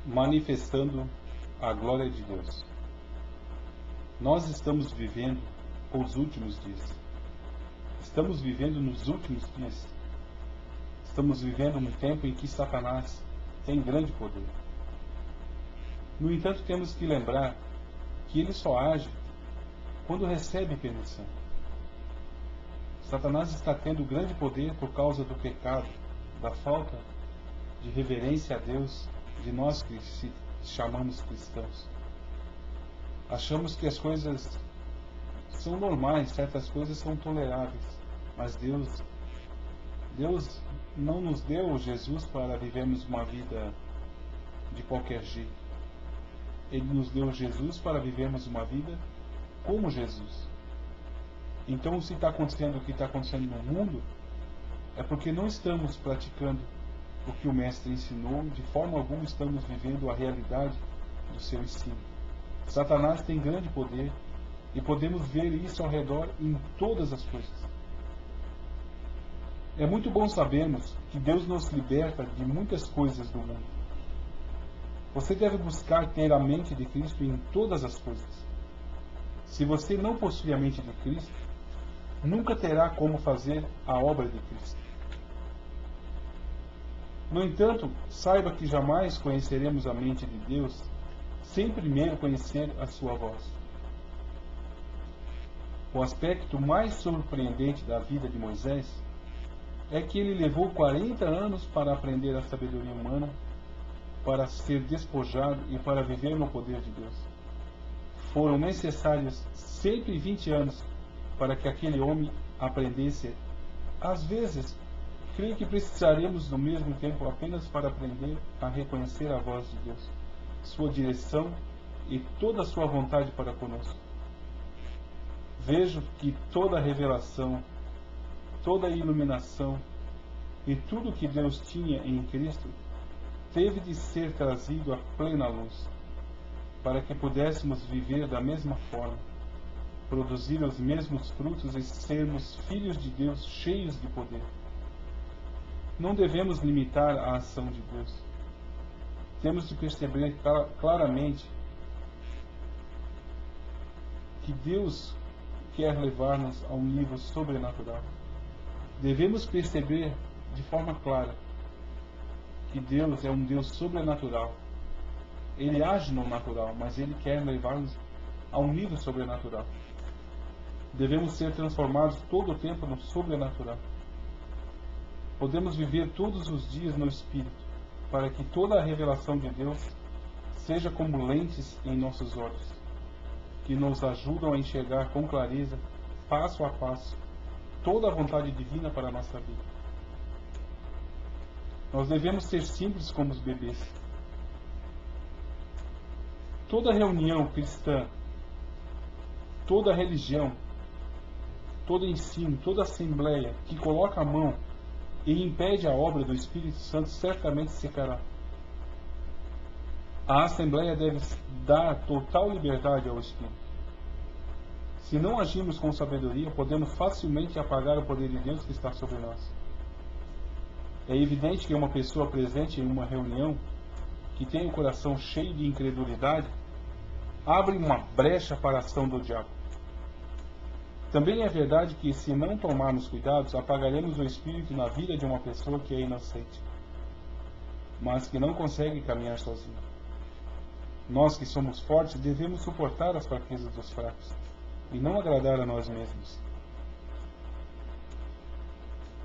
manifestando a glória de Deus. Nós estamos vivendo os últimos dias. Estamos vivendo nos últimos dias. Estamos vivendo um tempo em que Satanás tem grande poder. No entanto, temos que lembrar que ele só age quando recebe permissão. Satanás está tendo grande poder por causa do pecado, da falta de reverência a Deus de nós que se chamamos cristãos. Achamos que as coisas são normais, certas coisas são toleráveis, mas Deus não nos deu Jesus para vivermos uma vida de qualquer jeito. Ele nos deu Jesus para vivermos uma vida como Jesus. Então, se está acontecendo o que está acontecendo no mundo, é porque não estamos praticando o que o Mestre ensinou, de forma alguma estamos vivendo a realidade do seu ensino. Satanás tem grande poder e podemos ver isso ao redor em todas as coisas. É muito bom sabermos que Deus nos liberta de muitas coisas do mundo. Você deve buscar ter a mente de Cristo em todas as coisas. Se você não possui a mente de Cristo, nunca terá como fazer a obra de Cristo. No entanto, saiba que jamais conheceremos a mente de Deus sem primeiro conhecer a sua voz. O aspecto mais surpreendente da vida de Moisés é que ele levou 40 anos para aprender a sabedoria humana, para ser despojado e para viver no poder de Deus. Foram necessários 120 anos para que aquele homem aprendesse. Às vezes, creio que precisaremos do mesmo tempo apenas para aprender a reconhecer a voz de Deus, sua direção e toda a sua vontade para conosco. Vejo que toda a revelação, toda a iluminação e tudo que Deus tinha em Cristo teve de ser trazido à plena luz, para que pudéssemos viver da mesma forma, produzir os mesmos frutos e sermos filhos de Deus cheios de poder. Não devemos limitar a ação de Deus. Temos de perceber claramente que Deus quer levar-nos a um nível sobrenatural. Devemos perceber de forma clara que Deus é um Deus sobrenatural. Ele age no natural, mas Ele quer levar-nos a um nível sobrenatural. Devemos ser transformados todo o tempo no sobrenatural. Podemos viver todos os dias no Espírito, para que toda a revelação de Deus seja como lentes em nossos olhos, que nos ajudam a enxergar com clareza, passo a passo, toda a vontade divina para a nossa vida. Nós devemos ser simples como os bebês. Toda reunião cristã, toda religião, todo ensino, toda assembleia que coloca a mão e impede a obra do Espírito Santo certamente secará. A assembleia deve dar total liberdade ao Espírito. Se não agirmos com sabedoria, podemos facilmente apagar o poder de Deus que está sobre nós. É evidente que uma pessoa presente em uma reunião que tem o coração cheio de incredulidade abre uma brecha para a ação do diabo. Também é verdade que, se não tomarmos cuidados, apagaremos o Espírito na vida de uma pessoa que é inocente, mas que não consegue caminhar sozinha. Nós que somos fortes devemos suportar as fraquezas dos fracos e não agradar a nós mesmos.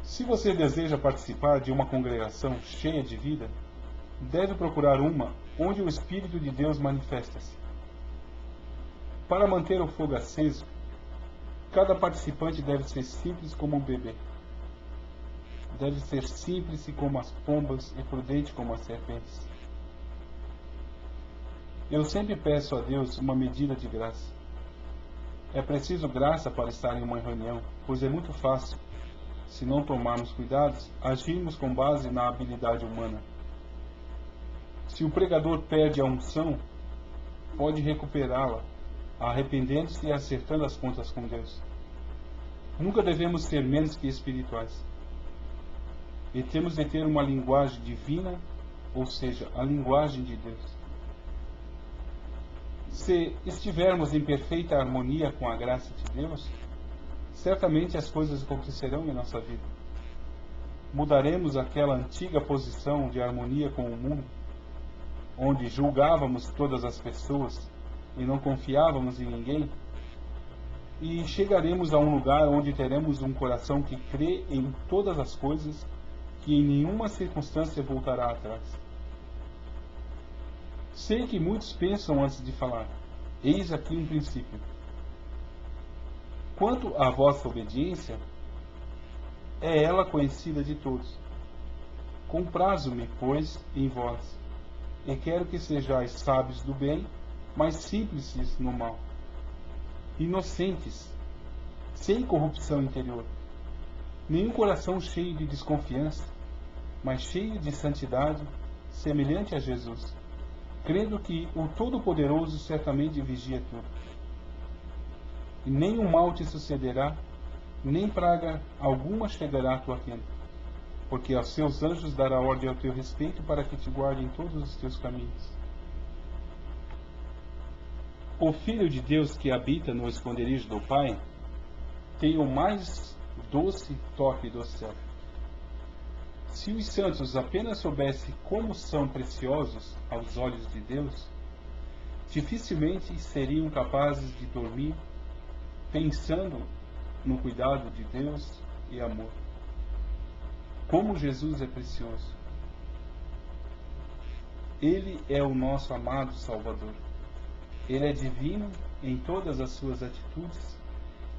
Se você deseja participar de uma congregação cheia de vida, deve procurar uma onde o Espírito de Deus manifesta-se. Para manter o fogo aceso, cada participante deve ser simples como um bebê. Deve ser simples como as pombas e prudente como as serpentes. Eu sempre peço a Deus uma medida de graça. É preciso graça para estar em uma reunião, pois é muito fácil, se não tomarmos cuidados, agirmos com base na habilidade humana. Se o pregador perde a unção, pode recuperá-la, arrependendo-se e acertando as contas com Deus. Nunca devemos ser menos que espirituais. E temos de ter uma linguagem divina ou seja, a linguagem de Deus. Se estivermos em perfeita harmonia com a graça de Deus, certamente as coisas acontecerão em nossa vida. Mudaremos aquela antiga posição de harmonia com o mundo, onde julgávamos todas as pessoas e não confiávamos em ninguém, e chegaremos a um lugar onde teremos um coração que crê em todas as coisas, que em nenhuma circunstância voltará atrás. Sei que muitos pensam antes de falar. Eis aqui um princípio. Quanto à vossa obediência, é ela conhecida de todos. Comprazo-me, pois, em vós, e quero que sejais sábios do bem, mas simples no mal, inocentes, sem corrupção interior, nenhum coração cheio de desconfiança, mas cheio de santidade, semelhante a Jesus, crendo que o Todo-Poderoso certamente vigia tudo. E nenhum mal te sucederá, nem praga alguma chegará à tua tenda, porque aos seus anjos dará ordem ao teu respeito para que te guardem em todos os teus caminhos. O Filho de Deus que habita no esconderijo do Pai tem o mais doce toque do céu. Se os santos apenas soubessem como são preciosos aos olhos de Deus, dificilmente seriam capazes de dormir pensando no cuidado de Deus e amor. Como Jesus é precioso! Ele é o nosso amado Salvador. Ele é divino em todas as suas atitudes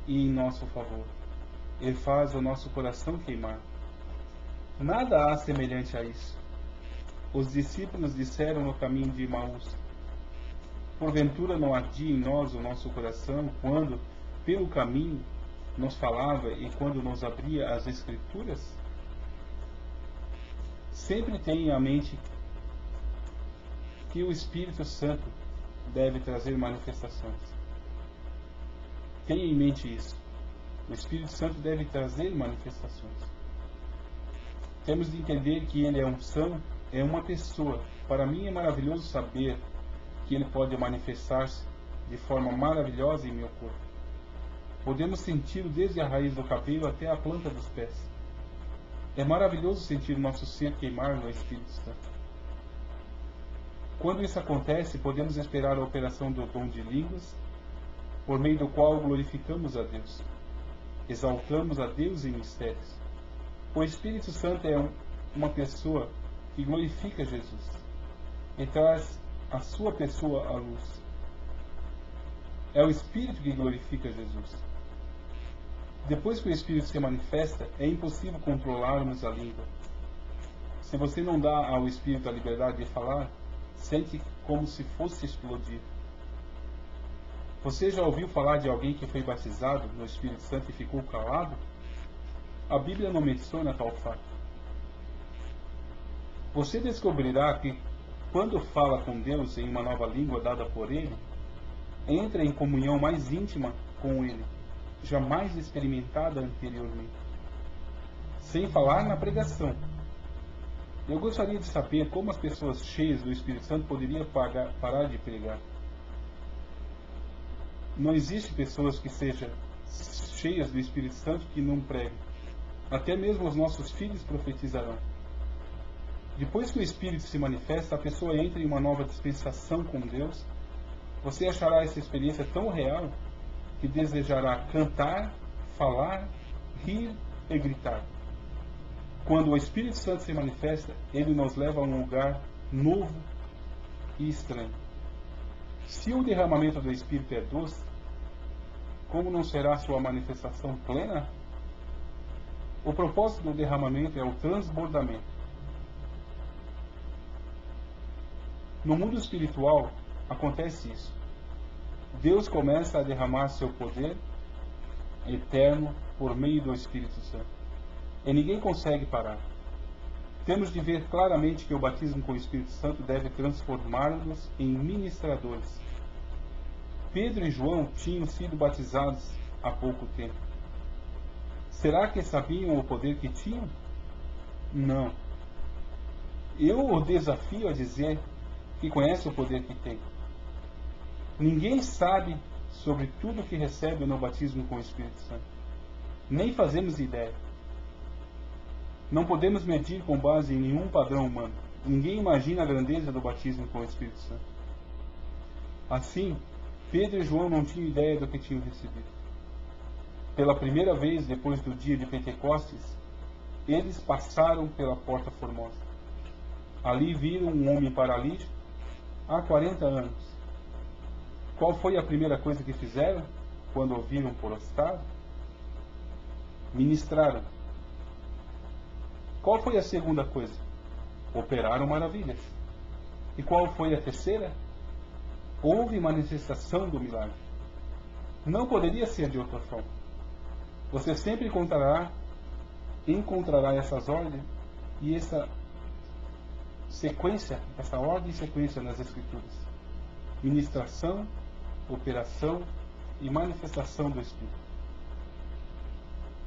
e em nosso favor. Ele faz o nosso coração queimar. Nada há semelhante a isso. Os discípulos disseram no caminho de Emaús: porventura não ardia em nós o nosso coração quando, pelo caminho, nos falava e quando nos abria as Escrituras? Sempre tenha em mente que o Espírito Santo deve trazer manifestações. Tenha em mente isso. O Espírito Santo deve trazer manifestações. Temos de entender que Ele é unção, é uma pessoa. Para mim é maravilhoso saber que Ele pode manifestar-se de forma maravilhosa em meu corpo. Podemos senti-lo desde a raiz do cabelo até a planta dos pés. É maravilhoso sentir o nosso ser queimar no Espírito Santo. Quando isso acontece, podemos esperar a operação do dom de línguas, por meio do qual glorificamos a Deus. Exaltamos a Deus em mistérios. O Espírito Santo é uma pessoa que glorifica Jesus e traz a sua pessoa à luz. É o Espírito que glorifica Jesus. Depois que o Espírito se manifesta, é impossível controlarmos a língua. Se você não dá ao Espírito a liberdade de falar, sente como se fosse explodir. Você já ouviu falar de alguém que foi batizado no Espírito Santo e ficou calado? A Bíblia não menciona tal fato. Você descobrirá que, quando fala com Deus em uma nova língua dada por Ele, entra em comunhão mais íntima com Ele, jamais experimentada anteriormente. Sem falar na pregação. Eu gostaria de saber como as pessoas cheias do Espírito Santo poderiam parar de pregar. Não existe pessoas que sejam cheias do Espírito Santo que não preguem. Até mesmo os nossos filhos profetizarão. Depois que o Espírito se manifesta, a pessoa entra em uma nova dispensação com Deus. Você achará essa experiência tão real que desejará cantar, falar, rir e gritar. Quando o Espírito Santo se manifesta, ele nos leva a um lugar novo e estranho. Se o derramamento do Espírito é doce, como não será sua manifestação plena? O propósito do derramamento é o transbordamento. No mundo espiritual, acontece isso. Deus começa a derramar seu poder eterno por meio do Espírito Santo. E ninguém consegue parar. Temos de ver claramente que o batismo com o Espírito Santo deve transformar-nos em ministradores. Pedro e João tinham sido batizados há pouco tempo. Será que sabiam o poder que tinham? Não. eu o desafio a dizer que conhece o poder que tem. Ninguém sabe sobre tudo que recebe no batismo com o Espírito Santo. Nem fazemos ideia. Não podemos medir com base em nenhum padrão humano. Ninguém imagina a grandeza do batismo com o Espírito Santo. Assim, Pedro e João não tinham ideia do que tinham recebido. Pela primeira vez, depois do dia de Pentecostes, eles passaram pela Porta Formosa. Ali viram um homem paralítico há 40 anos. Qual foi a primeira coisa que fizeram quando o viram prostrado? Ministraram. Qual foi a segunda coisa? Operaram maravilhas. E qual foi a terceira? Houve manifestação do milagre. Não poderia ser de outra forma. Você sempre encontrará essas ordens e essa sequência, essa ordem e sequência nas Escrituras. Ministração, operação e manifestação do Espírito.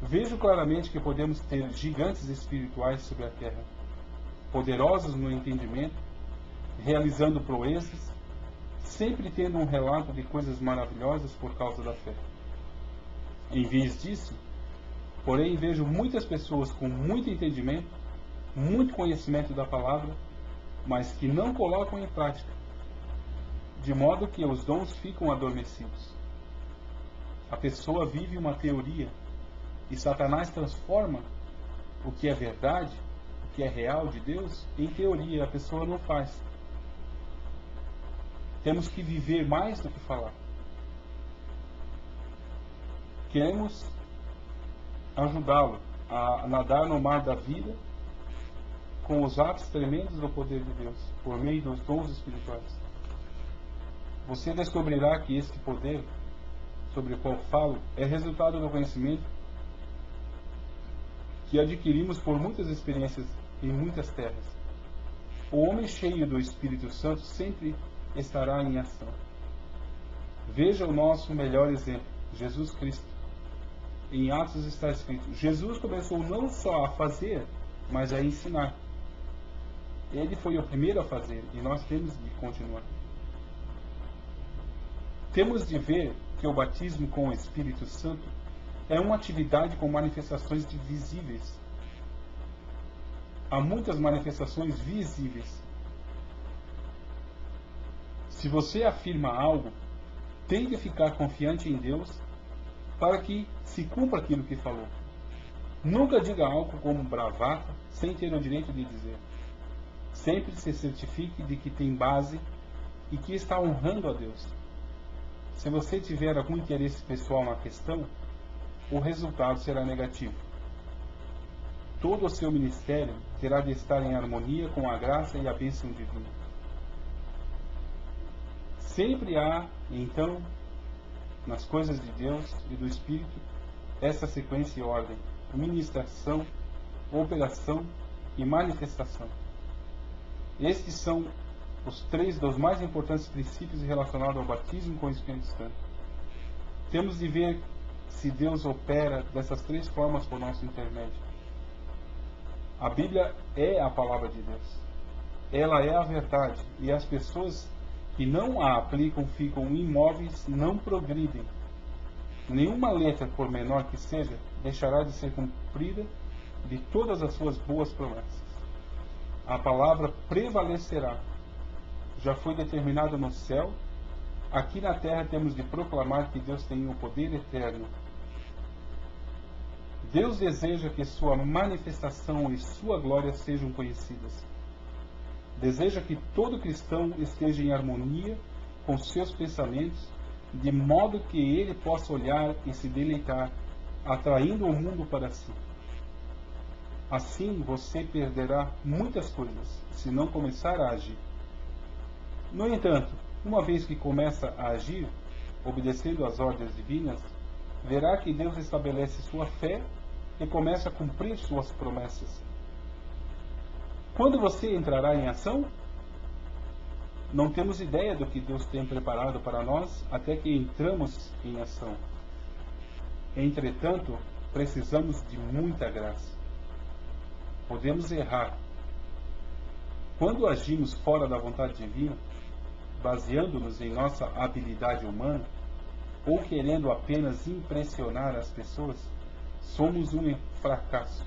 Vejo claramente que podemos ter gigantes espirituais sobre a terra, poderosos no entendimento, realizando proezas, sempre tendo um relato de coisas maravilhosas por causa da fé. Em vez disso, porém, vejo muitas pessoas com muito entendimento, muito conhecimento da palavra, mas que não colocam em prática, de modo que os dons ficam adormecidos. A pessoa vive uma teoria e Satanás transforma o que é verdade, o que é real de Deus, em teoria. A pessoa não faz. Temos que viver mais do que falar. Queremos ajudá-lo a nadar no mar da vida com os atos tremendos do poder de Deus, por meio dos dons espirituais. Você descobrirá que este poder, sobre o qual falo, é resultado do conhecimento que adquirimos por muitas experiências em muitas terras. O homem cheio do Espírito Santo sempre estará em ação. Veja o nosso melhor exemplo, Jesus Cristo. Em Atos está escrito: Jesus começou não só a fazer, mas a ensinar. Ele foi o primeiro a fazer e nós temos de continuar. Temos de ver que o batismo com o Espírito Santo é uma atividade com manifestações visíveis. Há muitas manifestações visíveis. Se você afirma algo, tem que ficar confiante em Deus para que se cumpra aquilo que falou. Nunca diga algo como bravata, sem ter o direito de dizer. Sempre se certifique de que tem base e que está honrando a Deus. Se você tiver algum interesse pessoal na questão, o resultado será negativo. Todo o seu ministério terá de estar em harmonia com a graça e a bênção divina. Sempre há, então, nas coisas de Deus e do Espírito, essa sequência e ordem: ministração, operação e manifestação. Estes são os três dos mais importantes princípios relacionados ao batismo com o Espírito Santo. Temos de ver se Deus opera dessas três formas por nosso intermédio. A Bíblia é a palavra de Deus. Ela é a verdade, e as pessoas que não a aplicam ficam imóveis, não progridem. Nenhuma letra, por menor que seja, deixará de ser cumprida de todas as suas boas promessas. A palavra prevalecerá. Já foi determinada no céu. Aqui na terra temos de proclamar que Deus tem o poder eterno. Deus deseja que sua manifestação e sua glória sejam conhecidas. Deseja que todo cristão esteja em harmonia com seus pensamentos, de modo que ele possa olhar e se deleitar, atraindo o mundo para si. Assim você perderá muitas coisas, se não começar a agir. No entanto, uma vez que começa a agir, obedecendo às ordens divinas, verá que Deus estabelece sua fé e começa a cumprir suas promessas. Quando você entrará em ação? Não temos ideia do que Deus tem preparado para nós até que entramos em ação. Entretanto, precisamos de muita graça. Podemos errar, Quando agimos fora da vontade divina, baseando-nos em nossa habilidade humana, ou querendo apenas impressionar as pessoas, somos um fracasso.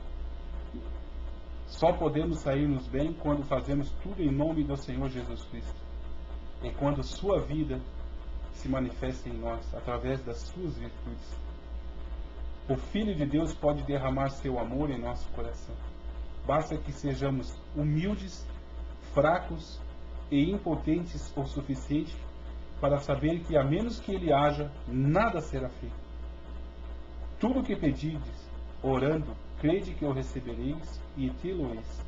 Só podemos sair-nos bem quando fazemos tudo em nome do Senhor Jesus Cristo. E quando sua vida se manifesta em nós, através das suas virtudes. O Filho de Deus pode derramar seu amor em nosso coração. Basta que sejamos humildes, fracos e impotentes o suficiente para saber que, a menos que Ele haja, nada será feito. Tudo o que pedides, orando, crede que o recebereis e tê-lo-eis.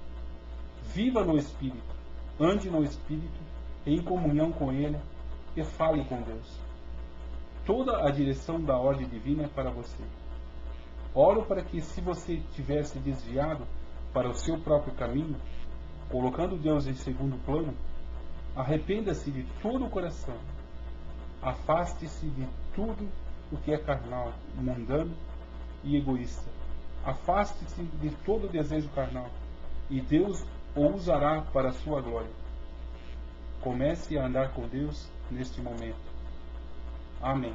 Viva no Espírito, ande no Espírito, em comunhão com Ele, e fale com Deus. Toda a direção da ordem divina é para você. Oro para que, se você tivesse desviado para o seu próprio caminho, colocando Deus em segundo plano, arrependa-se de todo o coração. Afaste-se de tudo o que é carnal, mundano e egoísta. Afaste-se de todo o desejo carnal, e Deus o usará para a sua glória. Comece a andar com Deus neste momento. Amém.